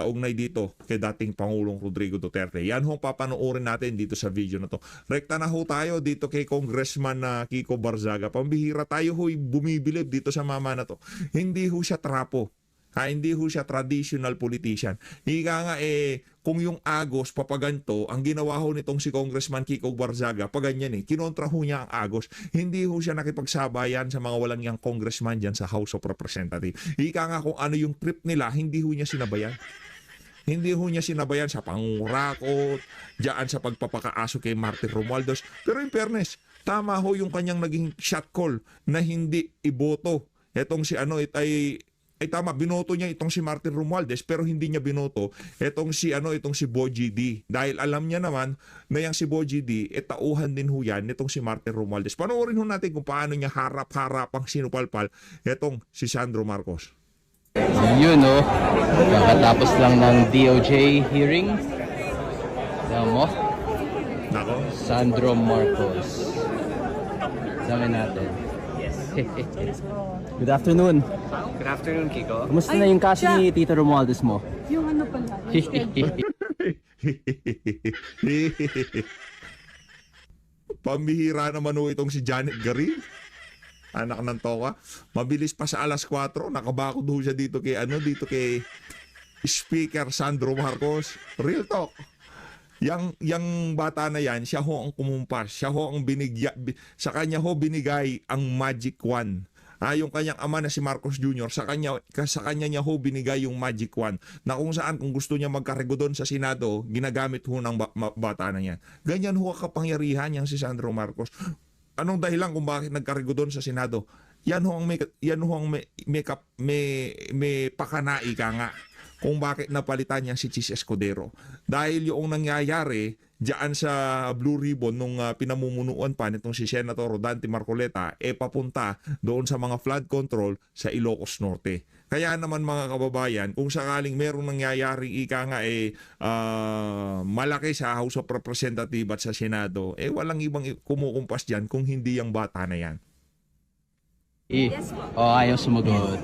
kaugnay dito kay dating Pangulong Rodrigo Duterte. Yan ho papanoorin natin dito sa video na to. Rekta na ho tayo dito kay Congressman na Kiko Barzaga. Pambihira tayo ho'y bumibilib dito sa mama na to. Hindi ho siya trapo. Hindi ho siya traditional politician. Higa nga kung yung Agos papaganto, ang ginawa ho nitong si Congressman Kiko Barzaga, paganyan kinontra ho niya ang Agos. Hindi ho siya nakipagsabayan sa mga walang yang congressman dyan sa House of Representatives. Higa nga kung ano yung trip nila, hindi ho niya sinabayan. Hindi ho niya sinabayan sa pangurakot, diyan sa pagpapakaaso kay Martin Romualdez. Pero in fairness, tama ho yung kanyang naging shot call na hindi iboto. Etong si ay tama, binoto niya itong si Martin Romualdez pero hindi niya binoto itong si Bogie D. Dahil alam niya naman na yung si Bogie D, tauhan din ho yan itong si Martin Romualdez. Panoorin ho natin kung paano niya harap-harapang sinupalpal itong si Sandro Marcos. Yun kakatapos lang ng DOJ hearing. Alam mo? Nako. Sandro Marcos. Dami natin. Good afternoon. Good afternoon, Kiko. Kumusta na yung kaso ni Tito Romualdez mo? Yung ano pala, yung schedule. Pambihira naman ho itong si Janet Garin. Anak ng toka. Mabilis pa sa alas 4. Nakabakod ho siya dito kay Speaker Sandro Marcos. Real talk. Yang bata na yan, siya ho ang kumumpas. Siya ho ang sa kanya ho binigay ang magic wand. Yung kanyang ama na si Marcos Jr., sa kanya niya ho binigay yung magic wand na kung saan kung gusto niya magkarego doon sa Senado, ginagamit ho ng bata na yan. Ganyan ho ang kapangyarihan yang si Sandro Marcos. Anong dahilan kung bakit nagkarego doon sa Senado? Yan ho ang may pakanai ka nga kung bakit napalitan niya si Chis Escudero. Dahil yung nangyayari diyan sa Blue Ribbon nung pinamumunuan pa nitong si Senator Rodante Marcoleta, papunta doon sa mga flood control sa Ilocos Norte. Kaya naman mga kababayan, kung sakaling merong nangyayari malaki sa House of Representatives at sa Senado, walang ibang kumukumpas dyan kung hindi yung bata na yan. Ayaw sumagot.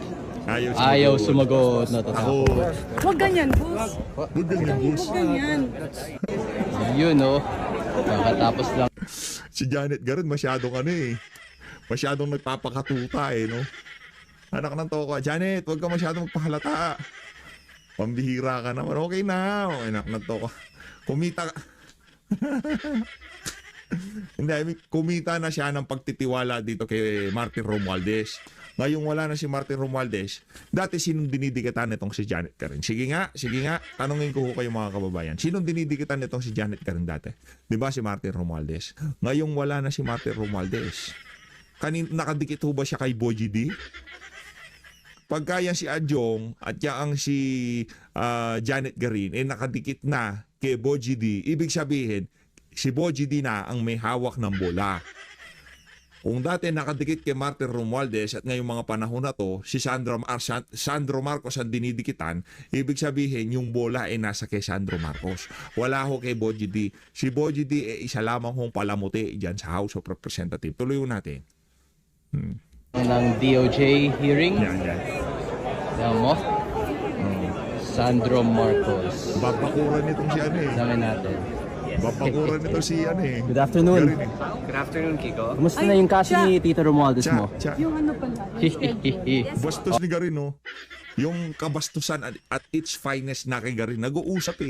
Ayaw sumagot. Natatakot. Huwag ganyan, boss. Huwag ganyan, boss. Huwag ganyan. Yun kakatapos lang. Si Janet Garin masyadong masyadong nagpapakatuta no? Anak ng toka, Janet, huwag ka masyadong magpahalata. Pambihira ka naman. Okay na. Anak ng toka. Kumita ka. Hindi, kumita na siya ng pagtitiwala dito kay Martin Romualdez. Ngayong wala na si Martin Romualdez, dati sinong dinidikitan nitong si Janet Garin? Sige nga, tanungin ko kayo mga kababayan. Sinong dinidikitan nitong si Janet Garin dati? Di ba si Martin Romualdez? Ngayong wala na si Martin Romualdez. Nakadikit ho ba siya kay Bogie D? Pagka yan si Adjong at yang si Janet Garin, nakadikit na kay Bogie D, ibig sabihin, si Bogie D na ang may hawak ng bola. Kung dati nakadikit kay Martin Romualdez at ngayong mga panahon na to, si Sandro Marcos ang dinidikitan, ibig sabihin yung bola nasa kay Sandro Marcos. Wala ho kay Bogie D. Si Bogie D isa lamang hong palamuti dyan sa House of Representatives. Tuloy natin. Ng DOJ hearing. Yan. Alam mo? Sandro Marcos. Babakuran nitong si Dami natin. Babakuran nito si Good afternoon. Garin Good afternoon, Kiko. Kumusta na yung kaso ni Tito Romualdez mo? Yung ano pala, yung schedule. Bastos ni Garin, yung kabastusan at its finest na kay Garin, nag-uusap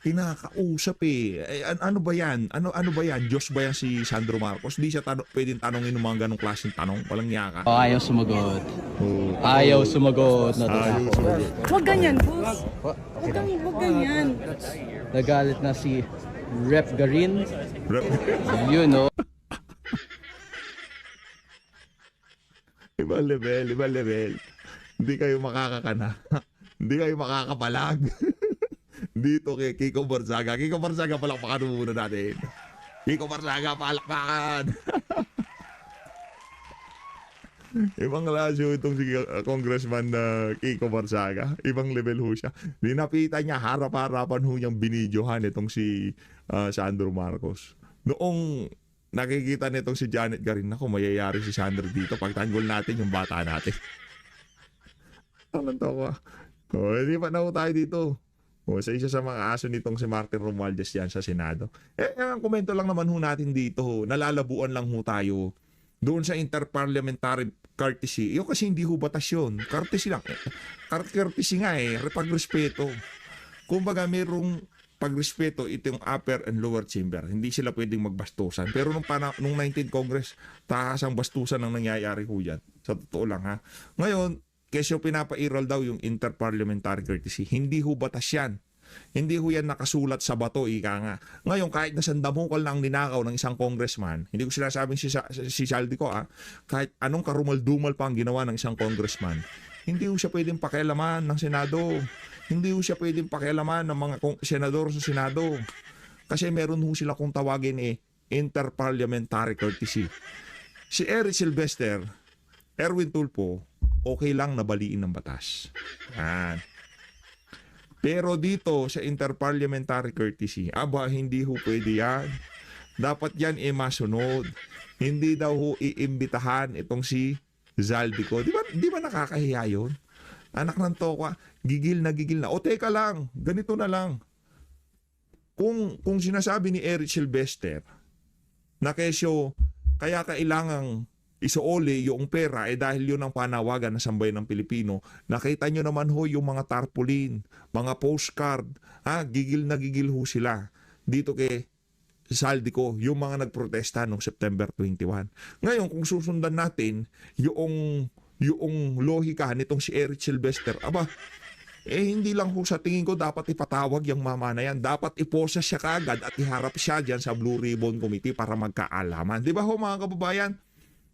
kinakausap ano ba yan? Ano ba yan? Diyos ba yan si Sandro Marcos? Di siya pwedeng tanongin ng mga ganong klaseng tanong. Walang yaka. Ayaw sumagot. Ayaw sumagot. Natatakot. Huwag ganyan, boss. Huwag ganyan. Nagalit na si Rep Garin. Yun Ibang level. Hindi kayo makakakana. Hindi kayo makakapalag. Dito kay Kiko Barzaga. Kiko Barzaga, palakpakan muna natin. Kiko Barzaga, palakpakan. Ibang klasyo itong si Congressman Kiko Barzaga. Ibang level ho siya. Dinapitan niya, harap-harapan ho niyang binidyohan itong si Sandro Marcos. Noong nakikita nitong si Janet Garin, ako mayayari si Sandro dito pag tanggol natin yung bata natin. Anong tawa? Hindi pa na ho tayo dito. Sa isa sa mga aso nitong si Martin Romualdez yan sa Senado. Ang komento lang naman ho natin dito, nalalabuan lang ho tayo doon sa interparliamentary courtesy. Yung kasi hindi ho batas yun. Courtesy lang. Courtesy nga pagrespeto. Kumbaga merong pagrespeto itong upper and lower chamber. Hindi sila pwedeng magbastusan. Pero nung 19th Congress, taas ang bastusan ang nangyayari ho yan. Sa totoo lang ha. Ngayon, kesyo pinapairal daw yung interparliamentary courtesy. Hindi ho batas yan. Hindi ho yan nakasulat sa bato, ika nga. Ngayon, kahit na sandamukal na ang ninakaw ng isang congressman, hindi ko sinasabing si Saldico, kahit anong karumal-dumal pa ang ginawa ng isang congressman, hindi ho siya pwedeng pakialaman ng Senado. Hindi ho siya pwedeng pakialaman ng mga senador sa Senado. Kasi meron ho sila kung tawagin interparliamentary courtesy. Si Eric Silvester, Erwin Tulfo, okay lang na baliin ng batas. Yan. Pero dito sa interparliamentary courtesy, hindi ho pwede yan. Dapat yan masunod. Hindi daw ho iimbitahan itong si Zaldico. Di ba nakakahiya yun? Anak ng tokwa, gigil na. O teka lang, ganito na lang. Kung sinasabi ni Eric Silvester na kesyo kaya kailangang isuoli yung pera dahil yun ang panawagan ng sambayan ng Pilipino. Nakita nyo naman ho yung mga tarpaulin, mga postcard, gigil na gigil ho sila dito kay Saldico, yung mga nagprotesta noong September 21. Ngayon, kung susundan natin yung lohika nitong si Eric Silvester, hindi lang ho sa tingin ko dapat ipatawag yung mama na yan. Dapat iposa siya kagad at iharap siya dyan sa Blue Ribbon Committee para magkaalaman. Di ba ho mga kababayan?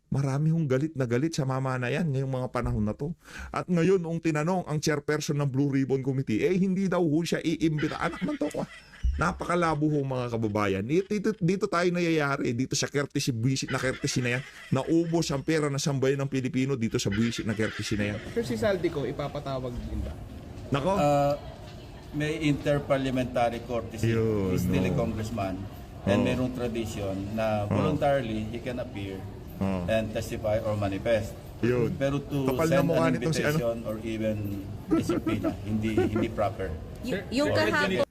Marami hong galit na galit sa mama na yan ngayong mga panahon na to. At ngayon, tinanong ang chairperson ng Blue Ribbon Committee, hindi daw ho siya iimbita. Anak ng to, napakalabo ho mga kababayan. Dito tayo nayayari, dito sa courtesy, buwisit na courtesy na yan, naubos ang pera ng sambayan ng Pilipino dito sa buwisit na courtesy na yan. Sir, si Saldico, ipapatawag din ba? Nako, May interparliamentary courtesy. Yun, He's still a no. congressman. And mayroong tradition na voluntarily he can appear and testify or manifest. Yun. Pero to Kapal na send mukha an nitong si invitation or even a subpoena, hindi proper. Yung kahapon,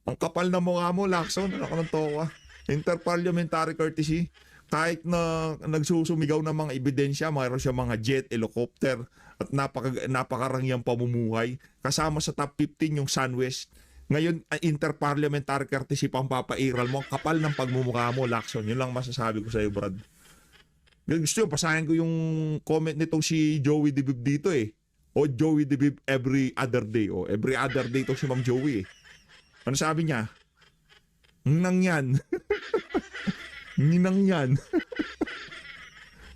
ang kapal na mukha mo, Lacson, ako ng toka. Interparliamentary courtesy, kahit na nagsusumigaw ng mga ebidensya, mayroon siya mga jet, helicopter, at napakarangyang pamumuhay. Kasama sa top 15 yung SunWest. Ngayon, interparliamentary courtesy pang papairal mo. Kapal ng pagmumukha mo, Lacson. Yun lang masasabi ko sa iyo, Brad. Gusto nyo, pasahin ko yung comment nitong si Joey Dibib dito O Joey Dibib every other day. O every other day itong si Ma'am Joey Ano sabi niya? Nang yan. Nginang yan.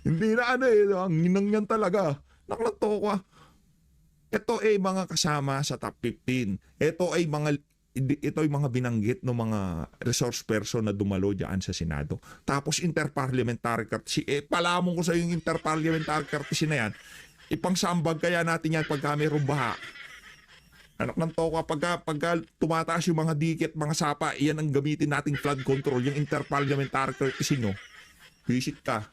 Hindi na ang nginang yan talaga. Nakalato ko. Ito ay mga kasama sa top 15. Ito ay mga binanggit ng mga resource person na dumalo diyan sa Senado. Tapos interparliamentary courtesy. Palamon ko sa yung interparliamentary courtesy na yan. Ipangsambag kaya natin yan pagka mayroong baha. Anak ng toka, pagka tumataas yung mga dikit, mga sapa, iyan ang gamitin nating flood control, yung interparliamentary courtesy nyo. Visit ka.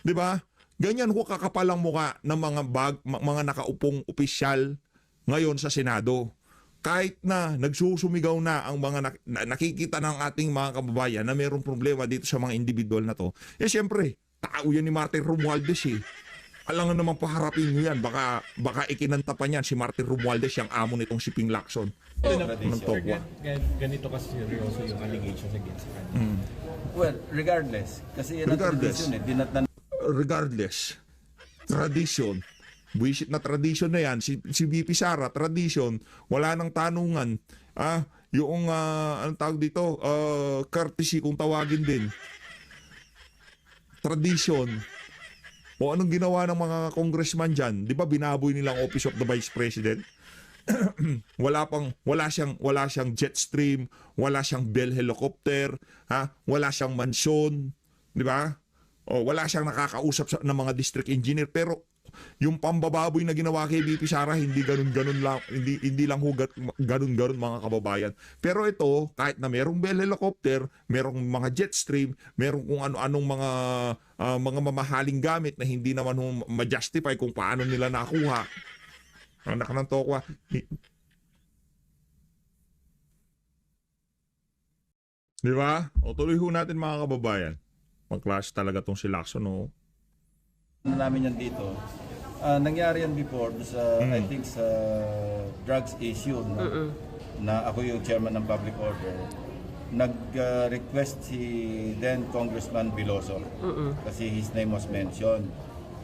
'Di ba? Ganyan ko kakapalang mukha ng mga nakaupong opisyal ngayon sa Senado. Kahit na nagsusumigaw na ang mga nakikita ng ating mga kababayan na mayroong problema dito sa mga individual na to, siyempre, tao yan ni Martin Romualdez Alangan naman paharapin nyo yan. Baka ikinanta pa niyan si Martin Romualdez, yung amo nitong si Ping Lacson. Ganito kasi seryoso yung allegations against kanya. Well, regardless. Kasi yan ang tradition Regardless, tradition. Buisit na tradition na yan. Si VP Sara, tradition. Wala nang tanungan. Yung, anong tawag dito? Courtesy kung tawagin din. Tradition. O anong ginawa ng mga congressman dyan? Di ba binaboy nilang Office of the Vice President? wala siyang jet stream, wala siyang Bell helicopter, wala siyang mansyon, di ba? O wala siyang nakakausap ng mga district engineer, pero yung pambababoy na ginawa kay VP Sara hindi ganun lang, hindi lang hugat ganun mga kababayan. Pero ito, kahit na merong Bell helicopter, merong mga jet stream, merong kung ano-anong mga mamahaling gamit na hindi naman ma-justify kung paano nila nakuha. Anak ng tokwa, Di ba? O tuloy ho natin mga kababayan. Mag-clash talaga tong si Lacson, no? Ano namin yan dito, nangyari yan before sa, I think sa drugs issue, no? Na ako yung chairman ng public order. Nag-request si then Congressman Biloso kasi his name was mentioned.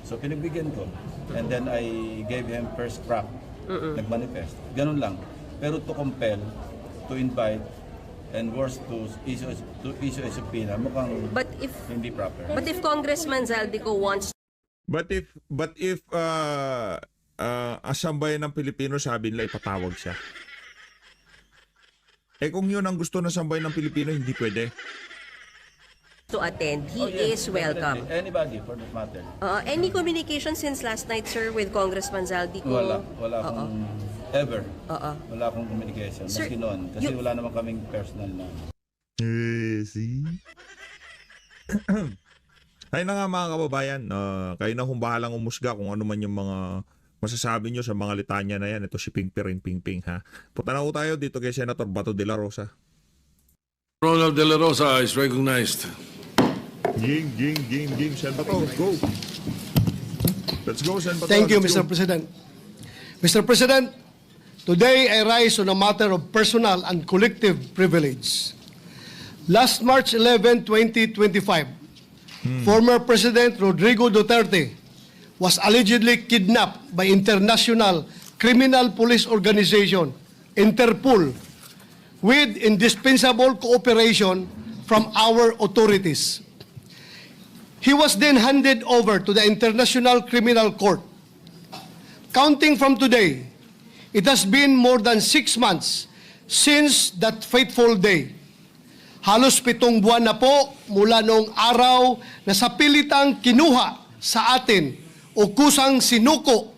So pinagbigyan ko and then I gave him first crack. Nag-manifest. Ganun lang. Pero to compel, to invite, and worse to issue a subpoena, mukhang But if hindi proper. Congressman Zaldico wants But if asambayan ng Pilipino sabi nila ipatawag siya. Eh kung yun ang gusto ng sambayan ng Pilipino, hindi pwede. to attend, he Oh, yes, is welcome. definitely. Anybody for that matter. Any communication since last night, sir, with Congressman Zaldico? Wala akong ever. Oo. Wala akong communication. Sir, Maski noon. Kasi wala naman kaming personal na. See? Ay na nga mga kababayan, kayo na kung bahalang umusga kung ano man yung mga masasabi nyo sa mga litanya na yan. Ito si Pingpiring Pingping, ha. Punta na po tayo dito kay Senator Bato de la Rosa. Ronald De La Rosa is recognized. Ging, Sen Bato, go. Let's go, Sen Bato. Thank you, let's Mr. go. President. Mr. President, today I rise on a matter of personal and collective privilege. Last March 11, 2025, former President Rodrigo Duterte was allegedly kidnapped by International Criminal Police Organization, Interpol, with indispensable cooperation from our authorities. He was then handed over to the International Criminal Court. Counting from today, it has been more than 6 months since that fateful day. Halos 7 buwan na po mula noong araw na sa pilitang kinuha sa atin o kusang sinuko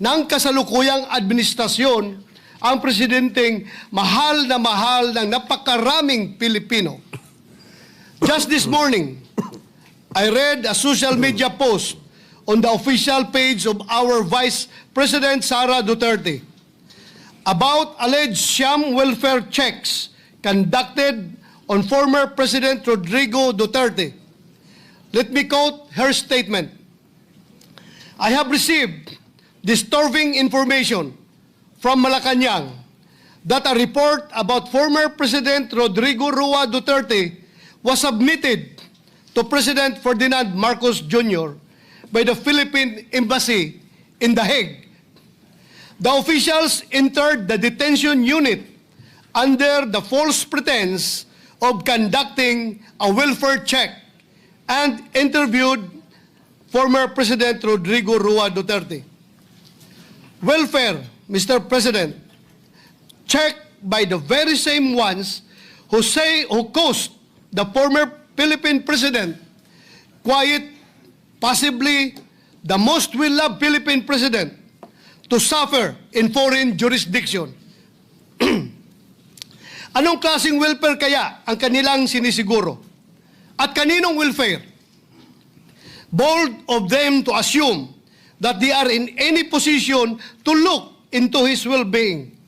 ng kasalukuyang administrasyon ang presidenteng mahal ng napakaraming Pilipino. Just this morning, I read a social media post on the official page of our Vice President Sara Duterte about alleged sham welfare checks conducted on former President Rodrigo Duterte. Let me quote her statement. I have received disturbing information from Malacanang that a report about former President Rodrigo Roa Duterte was submitted to President Ferdinand Marcos Jr. by the Philippine Embassy in The Hague. The officials entered the detention unit under the false pretense of conducting a welfare check and interviewed former President Rodrigo Roa Duterte. Welfare, Mr. President, checked by the very same ones who caused the former Philippine President, possibly the most well-loved Philippine President, to suffer in foreign jurisdiction. Anong klaseng welfare kaya ang kanilang sinisiguro? At kaninong welfare? Bold of them to assume that they are in any position to look into his well-being,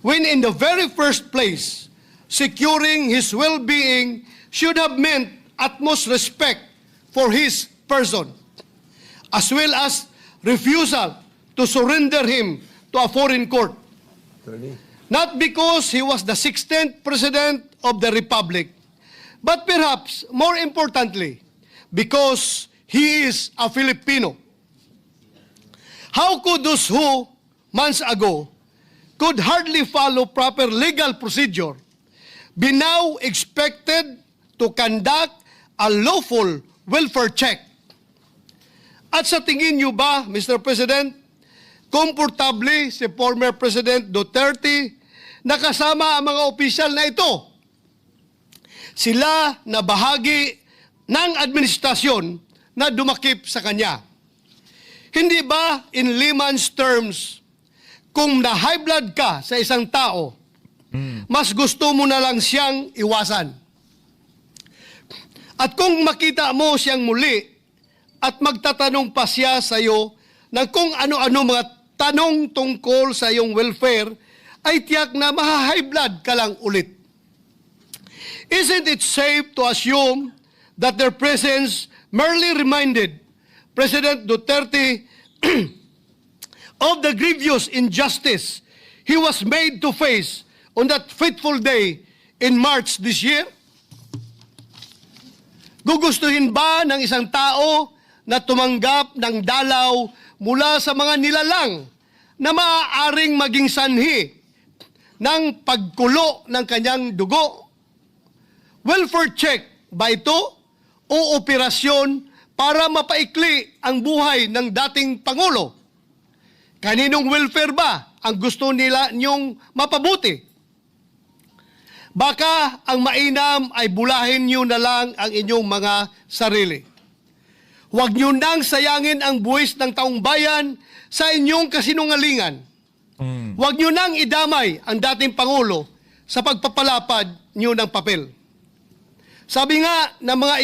when in the very first place, securing his well-being should have meant utmost respect for his person, as well as refusal to surrender him to a foreign court. Not because he was the 16th President of the Republic, but perhaps more importantly, because he is a Filipino. How could those who, months ago, could hardly follow proper legal procedure be now expected to conduct a lawful welfare check? At sa tingin niyo ba, Mr. President, komportable si former President Duterte na kasama ang mga opisyal na ito? Sila na bahagi ng administrasyon na dumakip sa kanya. Hindi ba in layman's terms, kung na-high blood ka sa isang tao, mas gusto mo na lang siyang iwasan? At kung makita mo siyang muli at magtatanong pa siya sa iyo ng kung ano-ano mga tanong tungkol sa iyong welfare, ay tiyak na maha-high blood ka lang ulit. Isn't it safe to assume that their presence merely reminded President Duterte of the grievous injustice he was made to face on that fateful day in March this year? Gugustuhin ba ng isang tao na tumanggap ng dalaw mula sa mga nilalang na maaaring maging sanhi ng pagkulo ng kanyang dugo? Welfare check ba ito o operasyon para mapaikli ang buhay ng dating Pangulo? Kaninong welfare ba ang gusto nila niyong mapabuti? Baka ang mainam ay bulahin niyo na lang ang inyong mga sarili. Huwag niyo nang sayangin ang buwis ng taong bayan sa inyong kasinungalingan. Huwag niyo nang idamay ang dating Pangulo sa pagpapalapad niyo ng papel. Sabi nga ng mga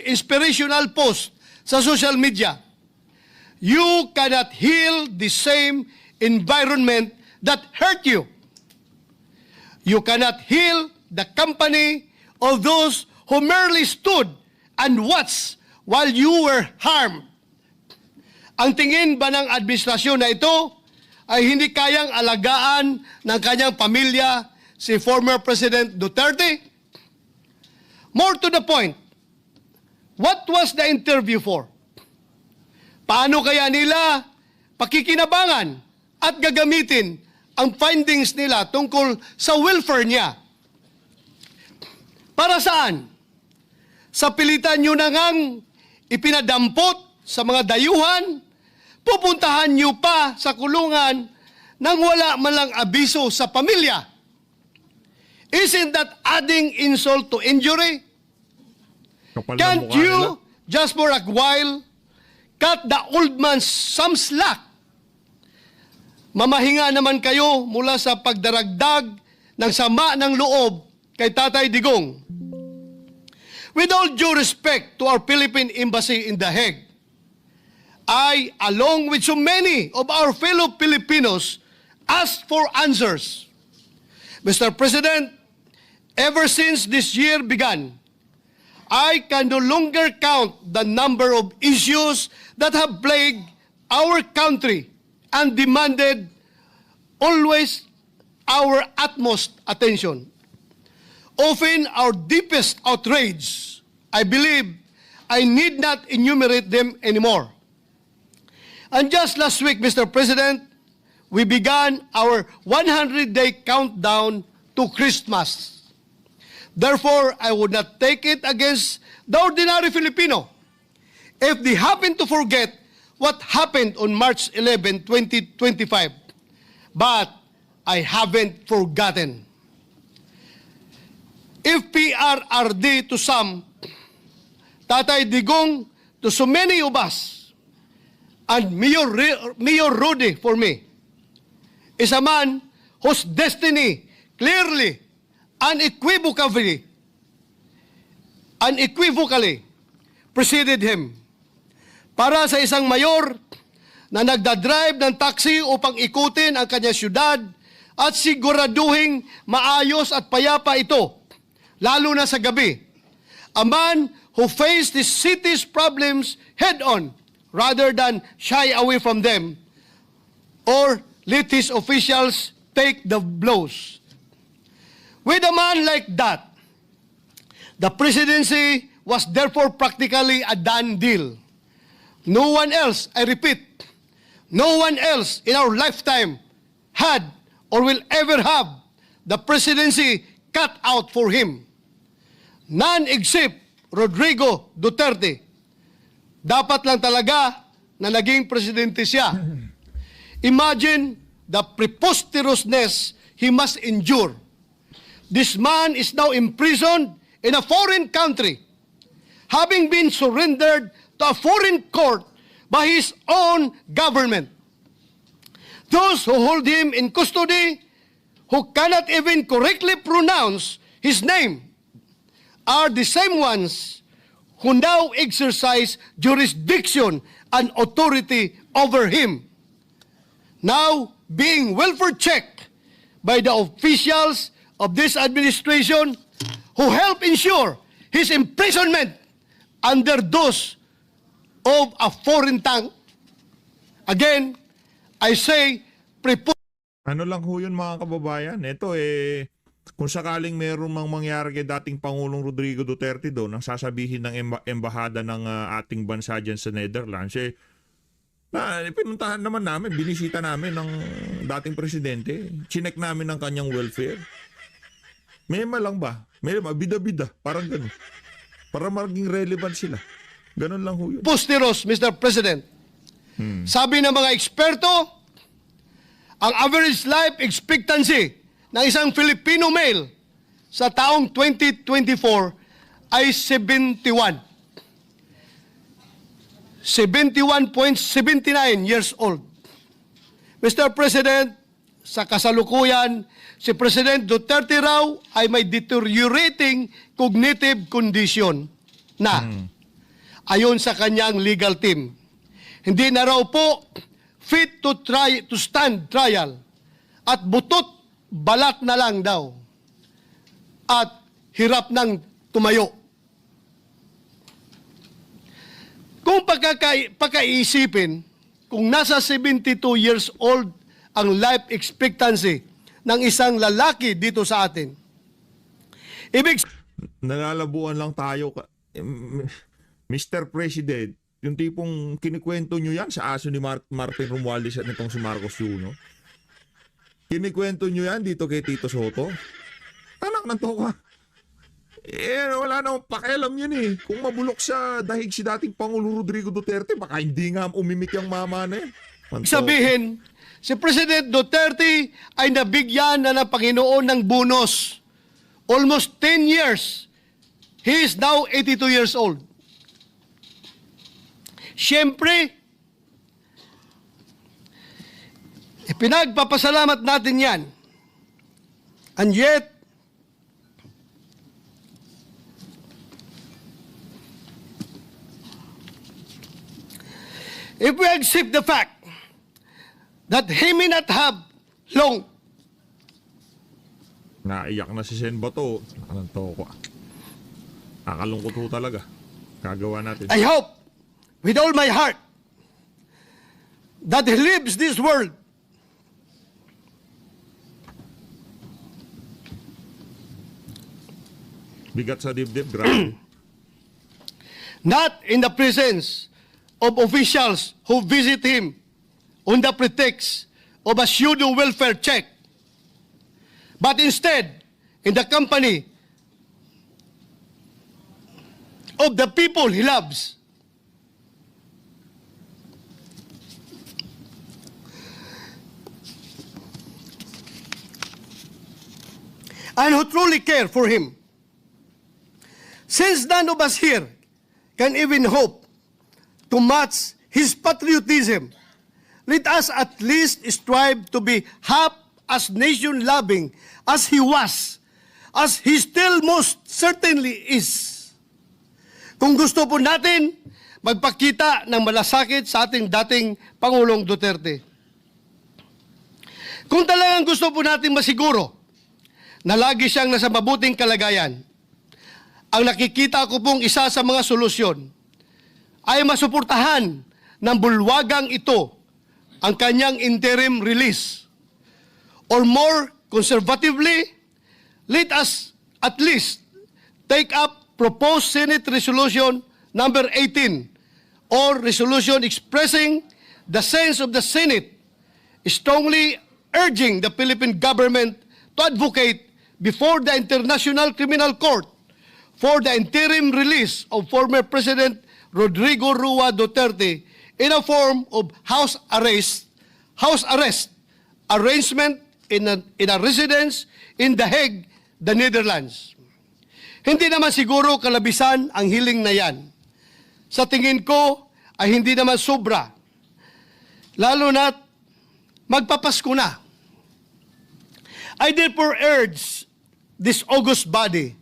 inspirational post sa social media, you cannot heal the same environment that hurt you. You cannot heal the company of those who merely stood and watched while you were harmed. Ang tingin ba ng administrasyon na ito ay hindi kayang alagaan ng kanyang pamilya si former President Duterte? More to the point, what was the interview for? Paano kaya nila pakikinabangan at gagamitin ang findings nila tungkol sa welfare niya? Para saan? Sa pilitan nyo na ngang ipinadampot sa mga dayuhan, pupuntahan nyo pa sa kulungan nang wala man lang abiso sa pamilya. Isn't that adding insult to injury? Can't you, just for a while, cut the old man some slack? Mamahinga naman kayo mula sa pagdaragdag ng sama ng loob kay Tatay Digong. With all due respect to our Philippine Embassy in The Hague, I, along with so many of our fellow Filipinos, asked for answers. Mr. President, ever since this year began, I can no longer count the number of issues that have plagued our country and demanded always our utmost attention. Often our deepest outrage, I believe, I need not enumerate them anymore. And just last week, Mr. President, we began our 100-day countdown to Christmas. Therefore, I would not take it against the ordinary Filipino if they happen to forget what happened on March 11, 2025. But I haven't forgotten. If PRRD to some, Tatay Digong to so many of us, and Mayor Rudy for me, is a man whose destiny clearly, unequivocally preceded him. Para sa isang mayor na nagdadrive ng taxi upang ikutin ang kanyang syudad at siguraduhing maayos at payapa ito, lalo na sa gabi. A man who faced the city's problems head-on rather than shy away from them or let his officials take the blows. With a man like that, the presidency was therefore practically a done deal. No one else, I repeat, no one else in our lifetime had or will ever have the presidency cut out for him. None except Rodrigo Duterte. Dapat lang talaga na naging presidente siya. Imagine the preposterousness he must endure. This man is now imprisoned in a foreign country, having been surrendered to a foreign court by his own government. Those who hold him in custody, who cannot even correctly pronounce his name, are the same ones who now exercise jurisdiction and authority over him. Now being welfare checked by the officials of this administration who helped ensure his imprisonment under those of a foreign tongue. Again, I say, Ano lang ho yun mga kababayan? Ito kung sakaling meron mang mangyari kay dating Pangulong Rodrigo Duterte doon, ang sasabihin ng embahada ng ating bansa dyan sa Netherlands, pinuntahan naman namin, binisita namin ng dating presidente. Chinek namin ang kanyang welfare. Mema lang ba? Mema, bida-bida. Parang ganun. Para maging relevant sila. Ganun lang ho yun. Posteros, Mr. President. Sabi ng mga eksperto, ang average life expectancy ng isang Filipino male sa taong 2024 ay 71. 71.79 years old. Mr. President, sa kasalukuyan, si President Duterte raw ay may deteriorating cognitive condition na ayon sa kanyang legal team. Hindi na raw po fit to stand trial at butot balat na lang daw at hirap ng tumayo. Kung pagkaiisipin, kung nasa 72 years old ang life expectancy ng isang lalaki dito sa atin, Nalalabuan lang tayo. Mr. President, yung tipong kinikwento nyo yan sa aso ni Martin Romualdez at nitong si Marcos Juno. Kinikwento nyo yan dito kay Tito Soto. Anak ng toka. Wala namang pakialam yun Kung mabulok sa dahig si dating Pangulo Rodrigo Duterte, baka hindi nga umimik yung mama na sabihin, si President Duterte ay nabigyan na ng Panginoon ng bonus. Almost 10 years. He is now 82 years old. Siyempre, pinagpapasalamat natin yan. And yet, if we accept the fact that he may not have long. Naiyak na si Sen Bato. Anong toko? Nakalungkot ho talaga. Kagawa natin. I hope with all my heart that he leaves this world Bigat sa dibdib, grabe. not in the presence of officials who visit him on the pretext of a pseudo welfare check, but instead in the company of the people he loves. And who truly care for him. Since none of us here can even hope to match his patriotism, let us at least strive to be half as nation-loving as he was, as he still most certainly is. Kung gusto po natin magpakita ng malasakit sa ating dating Pangulong Duterte. Kung talagang gusto po natin masiguro na lagi siyang nasa mabuting kalagayan, ang nakikita ko pong isa sa mga solusyon ay masuportahan ng bulwagang ito ang kanyang interim release. Or more conservatively, let us at least take up proposed Senate Resolution number 18 or resolution expressing the sense of the Senate strongly urging the Philippine government to advocate before the International Criminal Court for the interim release of former President Rodrigo Roa Duterte in a form of house arrest arrangement in a residence in The Hague, the Netherlands. Hindi naman siguro kalabisan ang hiling na yan. Sa tingin ko ay hindi naman sobra. Lalo na't magpapasko na. I therefore urge this august body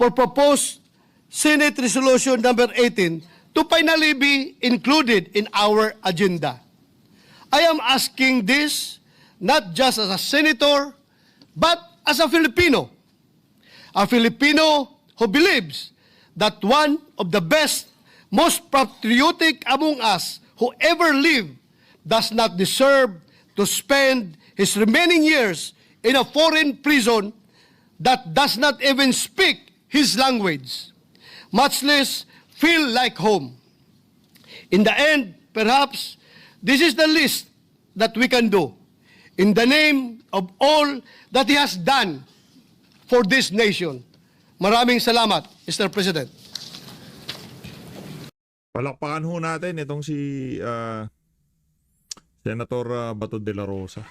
for proposed Senate Resolution number 18 to finally be included in our agenda. I am asking this not just as a senator, but as a Filipino. a Filipino who believes that one of the best, most patriotic among us who ever lived does not deserve to spend his remaining years in a foreign prison that does not even speak his language, much less feel like home. In the end, perhaps, this is the least that we can do in the name of all that he has done for this nation. Maraming salamat, Mr. President. Palakpakan ho natin itong si Senator Bato de la Rosa.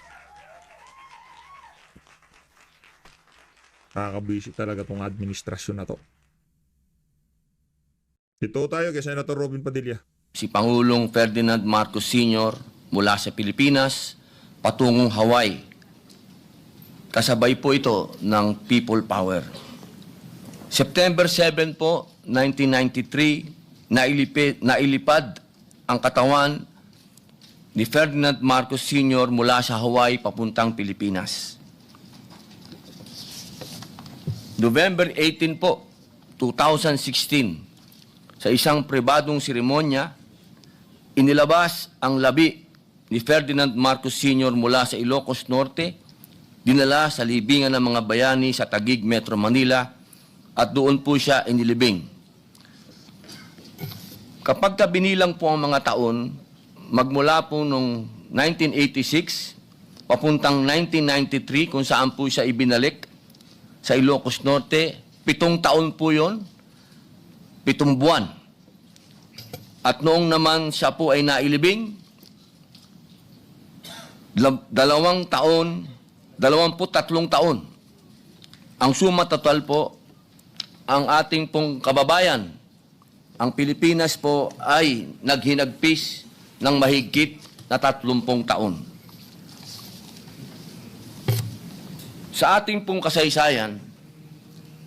Nakakabisi talaga tong administrasyon na to. Ito tayo kay Senator Robin Padilla. Si Pangulong Ferdinand Marcos Sr. mula sa Pilipinas patungong Hawaii. Kasabay po ito ng People Power. September 7 po, 1993, nailipad ang katawan ni Ferdinand Marcos Sr. mula sa Hawaii papuntang Pilipinas. November 18 po, 2016, sa isang pribadong seremonya, inilabas ang labi ni Ferdinand Marcos Sr. mula sa Ilocos Norte, dinala sa libingan ng mga bayani sa Taguig, Metro Manila, at doon po siya inilibing. Kapag binilang po ang mga taon, magmula po noong 1986, papuntang 1993, kung saan po siya ibinalik sa Ilocos Norte, 7 taon po yon, 7 buwan. At noong naman siya po ay nailibing, 2 taon, 23 taon. Ang suma total po, ang ating pong kababayan, ang Pilipinas po ay naghinagpis ng mahigit na 30 taon. Sa ating pong kasaysayan,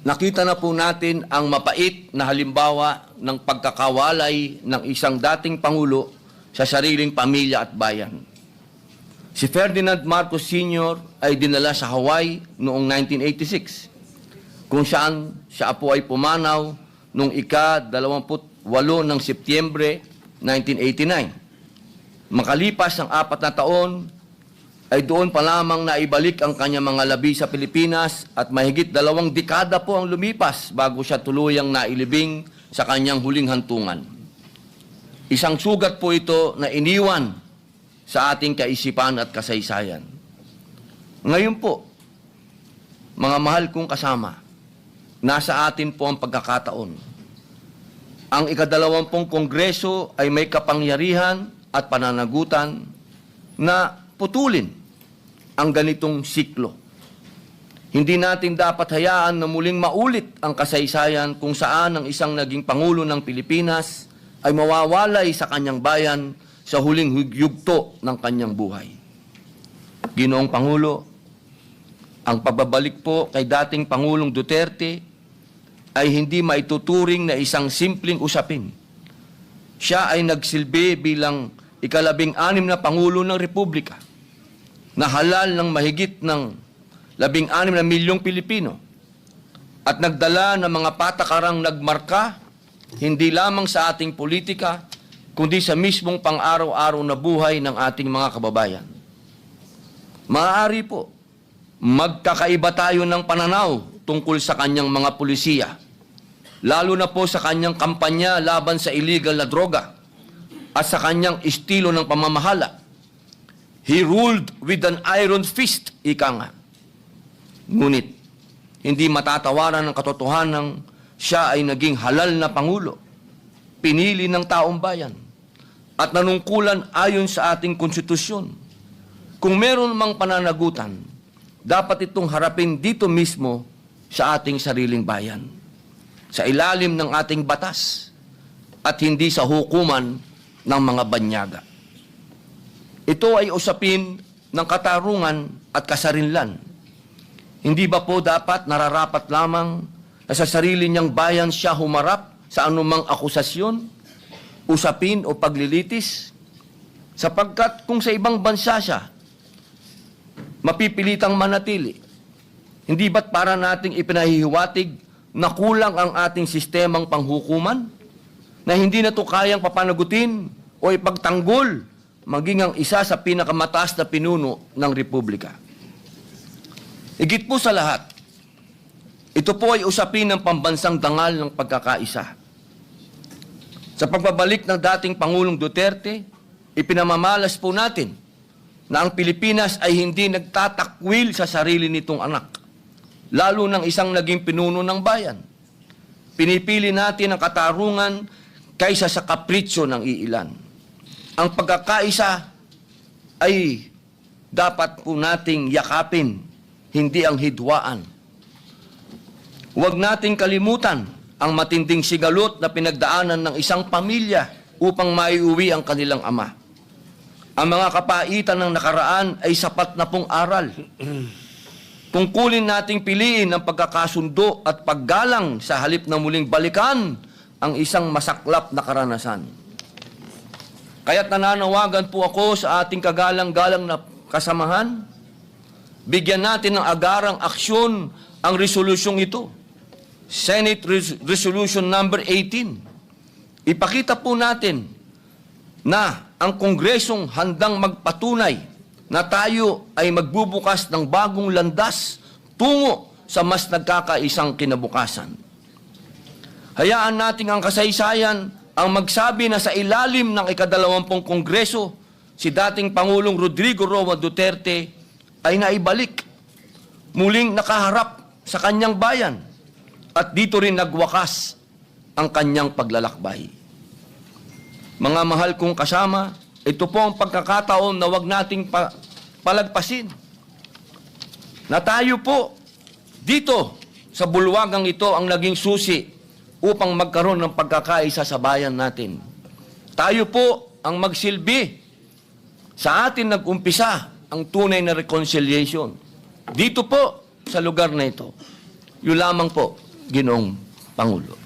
nakita na po natin ang mapait na halimbawa ng pagkakawalay ng isang dating Pangulo sa sariling pamilya at bayan. Si Ferdinand Marcos Sr. ay dinala sa Hawaii noong 1986, kung saan siya po ay pumanaw noong ika-28 ng Setyembre 1989. Makalipas ang 4 na taon, ay doon pa lamang naibalik ang kanyang mga labi sa Pilipinas at mahigit 2 dekada po ang lumipas bago siya tuluyang nailibing sa kanyang huling hantungan. Isang sugat po ito na iniwan sa ating kaisipan at kasaysayan. Ngayon po, mga mahal kong kasama, nasa atin po ang pagkakataon. Ang ika-20 Kongreso ay may kapangyarihan at pananagutan na putulin ang ganitong siklo. Hindi natin dapat hayaan na muling maulit ang kasaysayan kung saan ang isang naging Pangulo ng Pilipinas ay mawawalay sa kanyang bayan sa huling yugto ng kanyang buhay. Ginoong Pangulo, ang pagbabalik po kay dating Pangulong Duterte ay hindi maituturing na isang simpleng usapin. Siya ay nagsilbi bilang ika-16 na Pangulo ng Republika, na halal ng mahigit ng 16 na milyong Pilipino at nagdala ng mga patakarang nagmarka hindi lamang sa ating politika, kundi sa mismong pang-araw-araw na buhay ng ating mga kababayan. Maaari po, magkakaiba tayo ng pananaw tungkol sa kanyang mga pulisiya, lalo na po sa kanyang kampanya laban sa illegal na droga at sa kanyang estilo ng pamamahala. He ruled with an iron fist, ika nga. Ngunit, hindi matatawaran ng katotohanan siya ay naging halal na Pangulo, pinili ng taong bayan, at nanungkulan ayon sa ating konstitusyon. Kung meron mang pananagutan, dapat itong harapin dito mismo sa ating sariling bayan, sa ilalim ng ating batas, at hindi sa hukuman ng mga banyaga. Ito ay usapin ng katarungan at kasarinlan. Hindi ba po dapat nararapat lamang na sa sarili niyang bayan siya humarap sa anumang akusasyon, usapin o paglilitis? Sapagkat kung sa ibang bansa siya mapipilitang manatili, Hindi ba't para nating ipinahihiwatig na kulang ang ating sistemang panghukuman? Na hindi na ito kayang papanagutin o ipagtanggol maging ang isa sa pinakamataas na pinuno ng Republika. Higit po sa lahat, ito po ay usapin ng pambansang dangal ng pagkakaisa. Sa pagbabalik ng dating Pangulong Duterte, ipinamamalas po natin na ang Pilipinas ay hindi nagtatakwil sa sarili nitong anak, lalo ng isang naging pinuno ng bayan. Pinipili natin ang katarungan kaysa sa kapritsyo ng iilan. Ang pagkakaisa ay dapat po nating yakapin, hindi ang hidwaan. Huwag nating kalimutan ang matinding sigalot na pinagdaanan ng isang pamilya upang maiuwi ang kanilang ama. Ang mga kapaitan ng nakaraan ay sapat na pong aral. Tungkulin nating piliin ang pagkakasundo at paggalang sa halip na muling balikan ang isang masaklap na karanasan. Kaya't nananawagan po ako sa ating kagalang-galang na kasamahan, bigyan natin ng agarang aksyon ang resolusyong ito. Senate Resolution number 18. Ipakita po natin na ang Kongresong handang magpatunay na tayo ay magbubukas ng bagong landas tungo sa mas nagkakaisang kinabukasan. Hayaan natin ang kasaysayan ang magsabi na sa ilalim ng ika-20 Kongreso, si dating Pangulong Rodrigo Roa Duterte ay naibalik, muling nakaharap sa kanyang bayan, at dito rin nagwakas ang kanyang paglalakbay. Mga mahal kong kasama, ito po ang pagkakataon na wag nating palagpasin. Na tayo po, dito, sa bulwagang ito ang naging susi upang magkaroon ng pagkakaisa sa bayan natin. Tayo po ang magsilbi. Sa atin nag-umpisa ang tunay na reconciliation. Dito po, sa lugar na ito. Yun lamang po, Ginoong Pangulo.